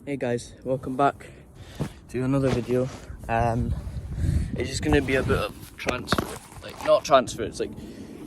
Hey guys, welcome back to another video. It's just gonna be a bit of transfer, not transfer, it's like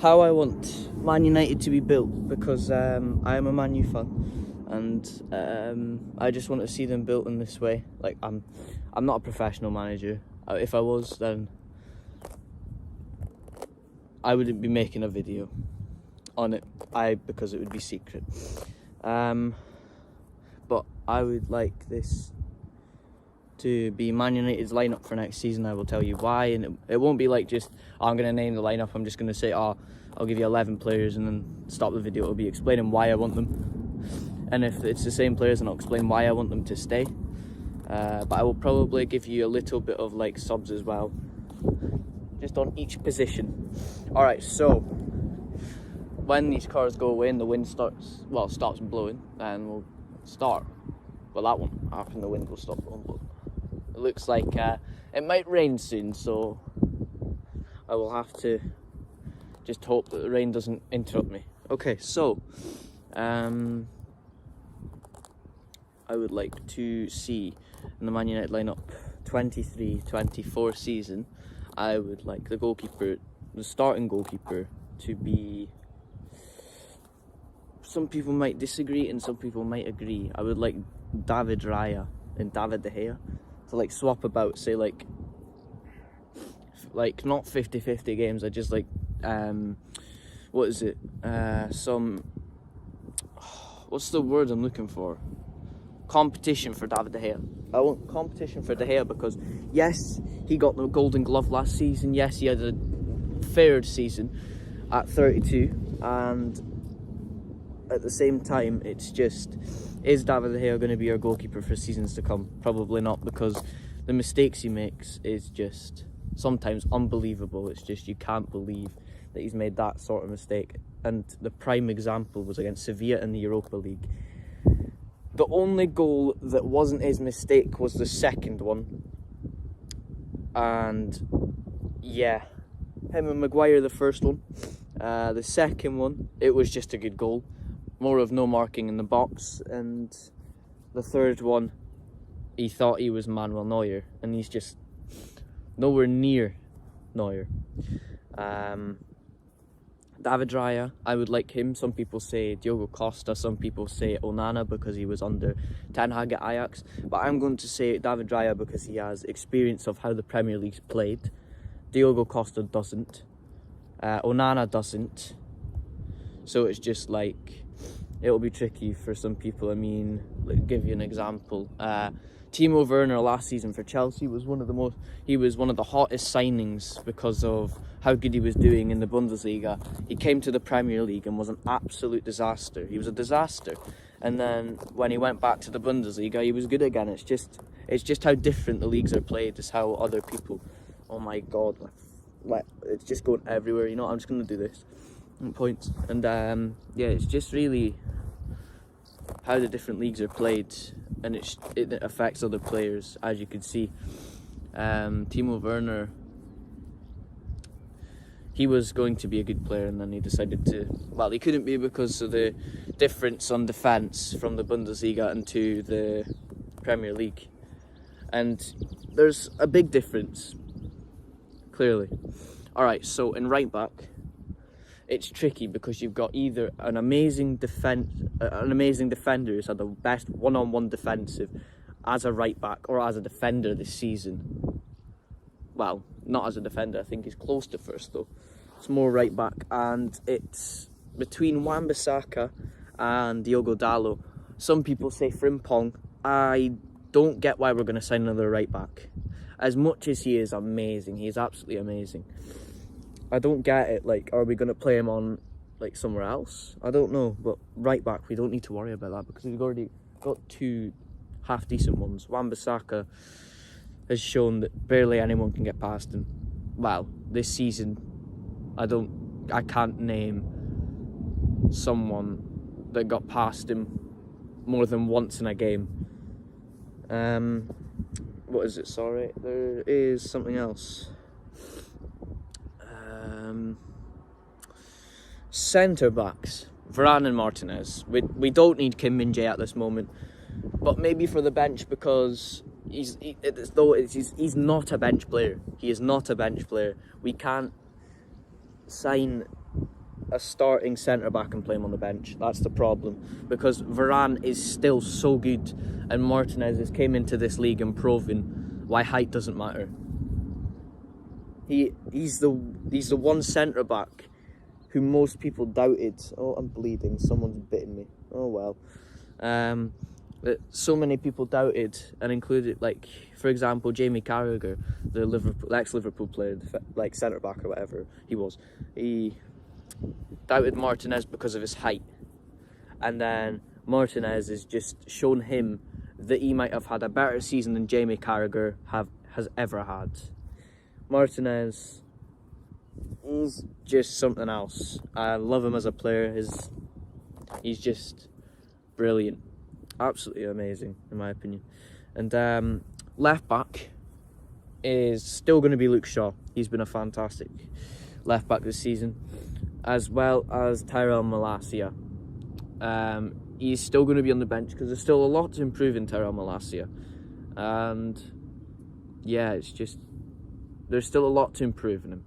how I want Man United to be built, because I am a Man U fan, and I just want to see them built in this way. Like I'm not a professional manager. If I was, then I wouldn't be making a video on it. Because it would be secret. But I would like this to be Man United's lineup for next season. I will tell you why, and it won't be like just, I'm going to name the lineup, I'm just going to say, I'll give you 11 players and then stop the video. It'll be explaining why I want them, and if it's the same players, then I'll explain why I want them to stay. But I will probably give you a little bit of like subs as well, just on each position. Alright, so when these cars go away and the wind stops blowing, and we'll start. Well, that one, after the wind will stop blowing. It looks like it might rain soon, so I will have to just hope that the rain doesn't interrupt me. Okay, so I would like to see in the Man United lineup 23-24 season, I would like the starting goalkeeper to be, some people might disagree and some people might agree. I would like David Raya and David De Gea to like swap about, say like not 50-50 games. I just like what's the word I'm looking for? Competition for David De Gea. I want competition for De Gea because yes, he got the Golden Glove last season. Yes, he had a third season at 32, and at the same time, it's just, is David De Gea going to be our goalkeeper for seasons to come? Probably not, because the mistakes he makes is just sometimes unbelievable. It's just, you can't believe that he's made that sort of mistake. And the prime example was against Sevilla in the Europa League. The only goal that wasn't his mistake was the second one. And yeah, him and Maguire, the first one. The second one, it was just a good goal. More of no marking in the box. And the third one, he thought he was Manuel Neuer, and he's just nowhere near Neuer. David Raya, I would like him. Some people say Diogo Costa, some people say Onana because he was under Ten Hag at Ajax. But I'm going to say David Raya because he has experience of how the Premier League's played. Diogo Costa doesn't. Onana doesn't. So it's just like, it'll be tricky for some people. I mean, like, give you an example. Timo Werner last season for Chelsea was one of the hottest signings because of how good he was doing in the Bundesliga. He came to the Premier League and was an absolute disaster. He was a disaster. And then when he went back to the Bundesliga, he was good again. It's just how different the leagues are played. It's how other people, oh my God, it's just going everywhere. You know what, I'm just going to do this. Points. And yeah, it's just really how the different leagues are played, and it affects other players, as you can see. Timo Werner, he was going to be a good player, and then he decided he couldn't be because of the difference on defence from the Bundesliga into the Premier League. And there's a big difference, clearly. Alright, so in right back, it's tricky because you've got either an amazing defender who's had the best one-on-one defensive as a right back or as a defender this season. Well, not as a defender, I think he's close to first though. It's more right back, and it's between Wan-Bissaka and Diogo Dalot. Some people say Frimpong. I don't get why we're going to sign another right back. As much as he is amazing, he is absolutely amazing. I don't get it, like, are we going to play him on, like, somewhere else? I don't know, but right back, we don't need to worry about that because we've already got two half-decent ones. Wan-Bissaka has shown that barely anyone can get past him. Well, this season, I can't name someone that got past him more than once in a game. What is it, sorry? There is something else. Centre backs. Varane and Martinez. We don't need Kim Min-jae at this moment, but maybe for the bench, because he's not a bench player. He is not a bench player. We can't sign a starting centre-back and play him on the bench. That's the problem, because Varane is still so good, and Martinez has came into this league and proven why height doesn't matter. He's the one centre-back who most people doubted. Oh, I'm bleeding. Someone's bitten me. Oh well. That so many people doubted, and included, like, for example, Jamie Carragher, the ex-Liverpool player, like centre-back or whatever he was. He doubted Martinez because of his height, and then Martinez has just shown him that he might have had a better season than Jamie Carragher has ever had. Martinez, he's just something else. I love him as a player. He's just brilliant, absolutely amazing in my opinion. And left back is still going to be Luke Shaw. He's been a fantastic left back this season, as well as Tyrell Malacia. He's still going to be on the bench because there's still a lot to improve in Tyrell Malacia, and yeah, it's just there's still a lot to improve in him.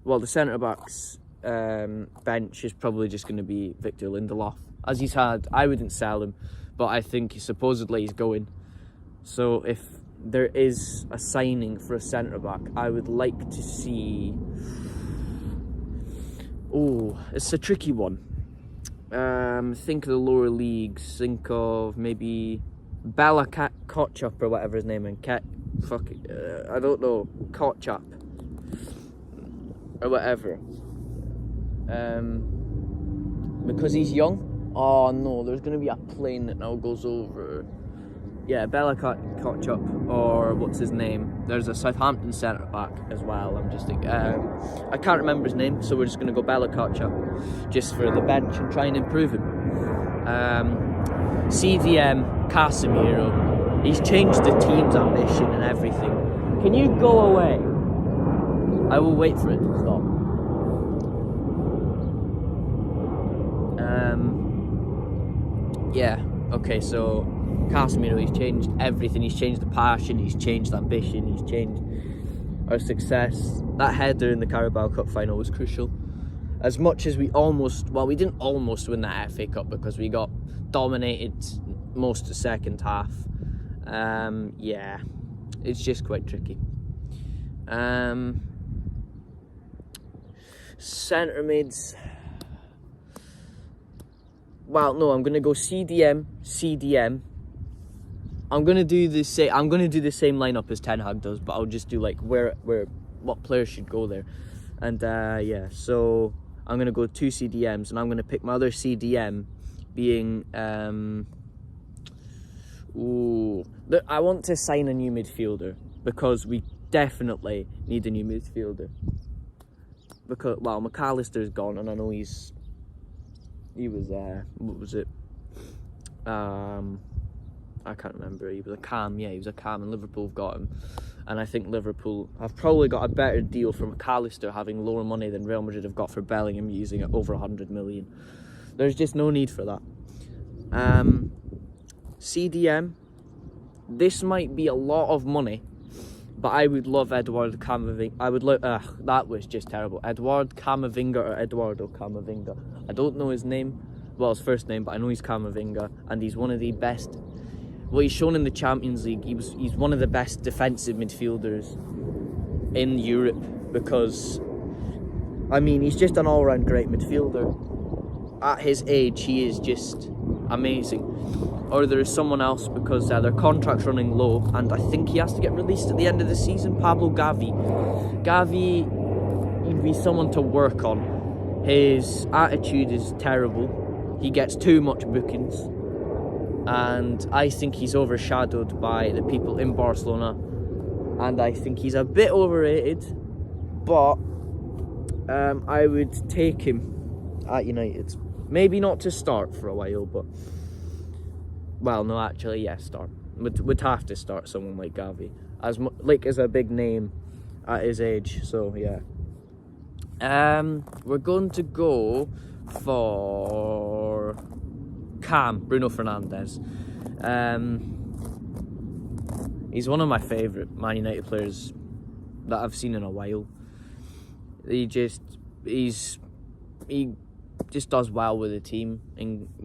The centre backs bench is probably just going to be Victor Lindelof, as he's had. I wouldn't sell him, but I think supposedly he's going. So if there is a signing for a centre back, I would like to see. Oh, it's a tricky one. Think of the lower leagues. Think of maybe Bella Kotchap or whatever his name is. I don't know. Kotchap or whatever. Because he's young. Oh no, there's going to be a plane that now goes over. Yeah, Bella Kotchap, or what's his name? There's a Southampton centre back as well. I'm just thinking, I can't remember his name, so we're just going to go Bella Kotchap just for the bench and try and improve him. CDM Casemiro, he's changed the team's ambition and everything. Can you go away? I will wait for it to stop. Yeah. Okay, so Casemiro, he's changed everything. He's changed the passion, he's changed the ambition, he's changed our success. That header in the Carabao Cup final was crucial. As much as we didn't almost win that FA Cup because we got dominated most of the second half. Yeah, it's just quite tricky. Centre mids. Well, no, I'm gonna go CDM. I'm gonna do the same lineup as Ten Hag does, but I'll just do like what players should go there, and yeah. So I'm gonna go 2 CDMs, and I'm gonna pick my other CDM being I want to sign a new midfielder because we definitely need a new midfielder. Because McAllister's gone, and I know he was what was it? I can't remember. He was a cam, and Liverpool have got him. And I think Liverpool have probably got a better deal for McAllister having lower money than Real Madrid have got for Bellingham using it over 100 million. There's just no need for that. CDM, this might be a lot of money, but I would love Eduardo Camavinga. That was just terrible. Eduardo Camavinga. I don't know his name, his first name, but I know he's Camavinga, and he's one of the best. Well, he's shown in the Champions League. He's one of the best defensive midfielders in Europe because, he's just an all-round great midfielder. At his age, he is just amazing. Or there is someone else because their contract's running low, and I think he has to get released at the end of the season. Pablo Gavi, he'd be someone to work on. His attitude is terrible. He gets too much bookings, and I think he's overshadowed by the people in Barcelona, and I think he's a bit overrated, but I would take him at United. Maybe not to start for a while, but start. Would have to start someone like Gavi as a big name at his age. So yeah. We're going to go for Bruno Fernandes. He's one of my favourite Man United players that I've seen in a while. He just does well with the team,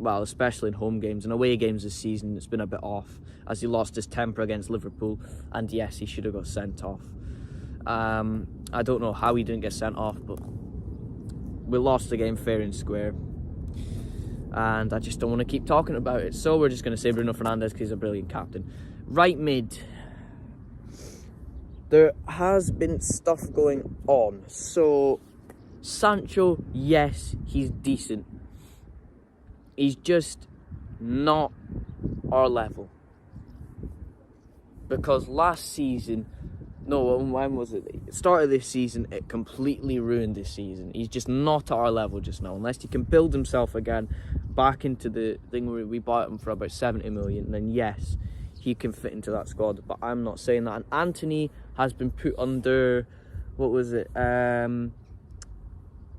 especially in home games. And away games this season, it's been a bit off as he lost his temper against Liverpool. And yes, he should have got sent off. I don't know how he didn't get sent off, but we lost the game fair and square. And I just don't want to keep talking about it. So we're just going to say Bruno Fernandes because he's a brilliant captain. Right mid. There has been stuff going on. So Sancho, yes, he's decent. He's just not our level. Because last season, when was it? Start of this season, it completely ruined this season. He's just not at our level just now. Unless he can build himself again back into the thing where we bought him for about 70 million, then yes, he can fit into that squad. But I'm not saying that. And Antony has been put under,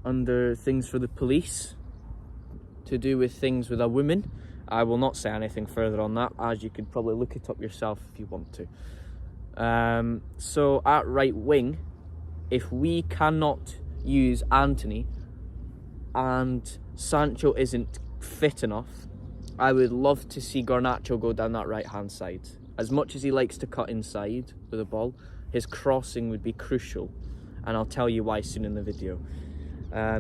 under things for the police to do with things with a woman. I will not say anything further on that, as you could probably look it up yourself if you want to. So at right wing, if we cannot use Antony and Sancho isn't fit enough, I would love to see Garnacho go down that right hand side. As much as he likes to cut inside with the ball, his crossing would be crucial, and I'll tell you why soon in the video.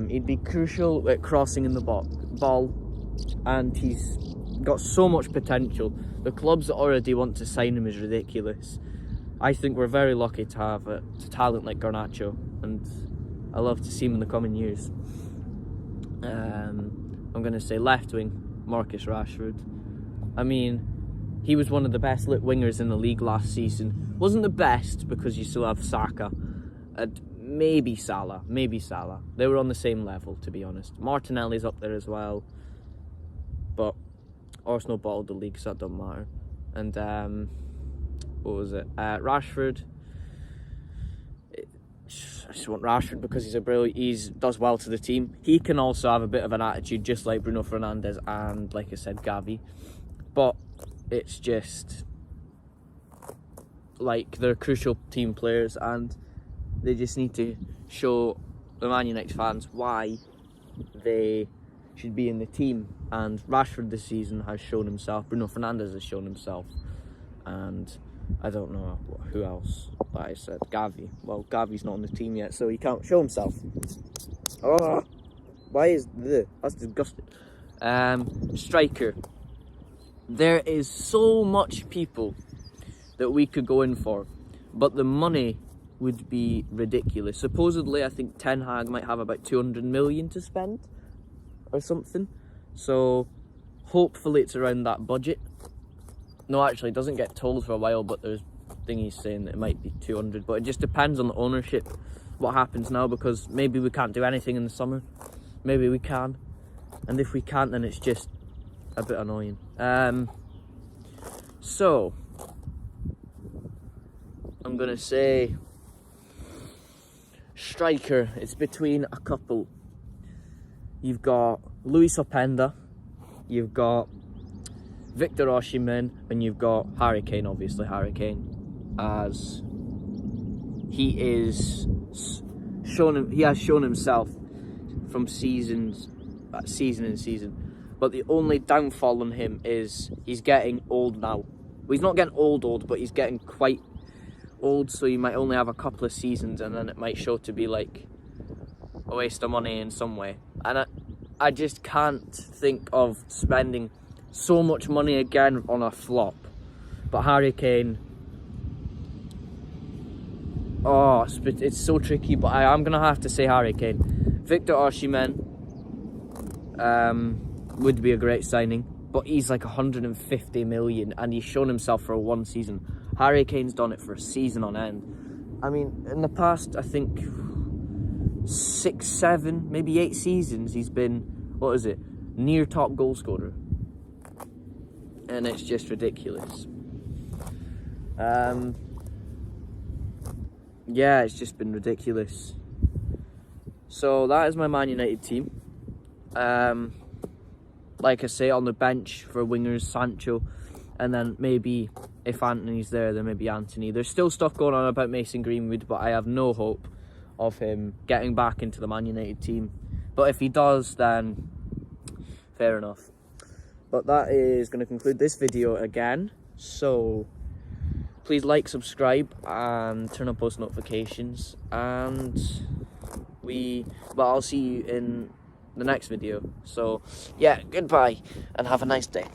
He'd be crucial at crossing in the ball, and he's got so much potential. The clubs that already want to sign him is ridiculous. I think we're very lucky to have a talent like Garnacho, and I love to see him in the coming years. I'm going to say left wing, Marcus Rashford. I mean, he was one of the best lit wingers in the league last season. Wasn't the best because you still have Saka and maybe Salah. They were on the same level, to be honest. Martinelli's up there as well, but Arsenal bottled the league, so that doesn't matter. And Rashford. I just want Rashford because he does well to the team. He can also have a bit of an attitude, just like Bruno Fernandes and, like I said, Gavi. But it's just like they're crucial team players, and they just need to show the Man United fans why they should be in the team. And Rashford this season has shown himself. Bruno Fernandes has shown himself, and I don't know who else. Like I said, Gavi. Well, Gavi's not on the team yet, so he can't show himself. Oh, that's disgusting. Striker. There is so much people that we could go in for, but the money would be ridiculous. Supposedly, I think Ten Hag might have about 200 million to spend or something. So hopefully it's around that budget. No, actually, it doesn't get told for a while, but there's thingies saying that it might be 200. But it just depends on the ownership, what happens now, because maybe we can't do anything in the summer. Maybe we can. And if we can't, then it's just a bit annoying. So I'm going to say striker. It's between a couple. You've got Luis Openda, you've got Victor Osimhen, and you've got Harry Kane, obviously. Harry Kane, as he has shown himself from season in season. But the only downfall on him is he's getting old now. Well, he's not getting old, but he's getting quite old, so he might only have a couple of seasons, and then it might show to be like a waste of money in some way. And I just can't think of spending so much money again on a flop. But Harry Kane, it's so tricky, but I am going to have to say Harry Kane. Victor Osimhen would be a great signing, but he's like 150 million, and he's shown himself for one season. Harry Kane's done it for a season on end. I mean, in the past, I think 6, 7, maybe 8 seasons, he's been, near top goal scorer. And it's just ridiculous. Yeah, it's just been ridiculous. So that is my Man United team. Like I say, on the bench for wingers, Sancho, and then maybe if Anthony's there, then maybe Anthony. There's still stuff going on about Mason Greenwood, but I have no hope of him getting back into the Man United team. But if he does, then fair enough. But that is going to conclude this video again. So please subscribe, and turn on post notifications. And I'll see you in the next video. So yeah, goodbye and have a nice day.